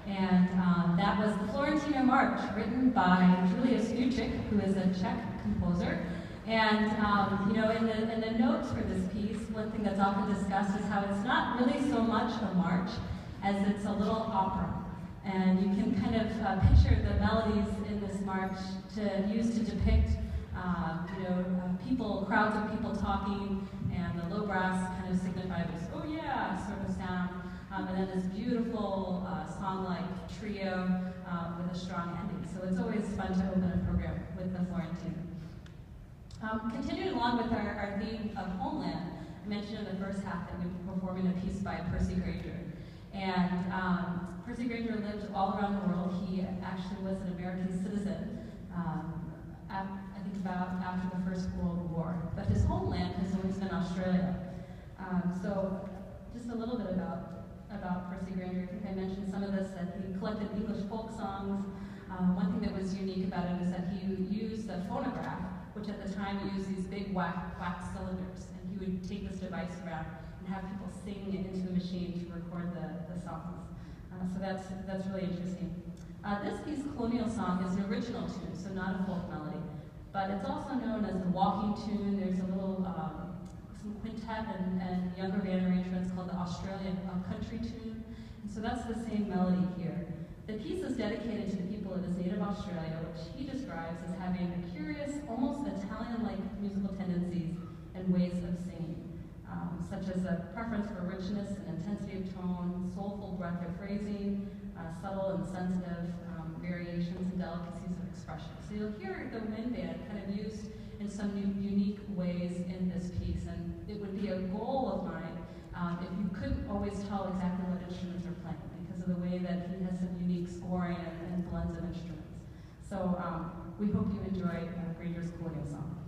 And that was the Florentino March, written by Julius Fuchik, who is a Czech composer. And you know, in the notes for this piece, one thing that's often discussed is how it's not really so much a march as it's a little opera. And you can kind of picture the melodies in this march to use to depict, you know, people, crowds of people talking, and the low brass kind of signify this, oh yeah, sort of sound. And then this beautiful song-like trio with a strong ending. So it's always fun to open a program with the Florentine. Continuing along with our theme of Homeland, I mentioned in the first half that we were performing a piece by Percy Granger. And Percy Granger lived all around the world. He actually was an American citizen, I think about after the First World War. But his homeland has always been Australia. So just a little bit about Percy Granger. I think I mentioned some of this, that he collected English folk songs. One thing that was unique about it is that he used a phonograph, which at the time used these big wax cylinders, and he would take this device around and have people sing it into the machine to record the songs. So that's really interesting. This piece, Colonial Song, is an original tune, so not a folk melody, but it's also known as the walking tune. There's a little some quintet and younger band arrangements called the Australian country tune, and so that's the same melody here. The piece is dedicated to the people of his native Australia, which he describes as having curious, almost Italian-like musical tendencies and ways of singing, such as a preference for richness and intensity of tone, soulful breadth of phrasing, subtle and sensitive variations and delicacies of expression. So you'll hear the wind band kind of used in some unique ways in this piece, and it would be a goal of mine if you couldn't always tell exactly what instruments are playing, because of the way that he has some unique scoring and blends of instruments. So we hope you enjoy Granger's Colonial Song.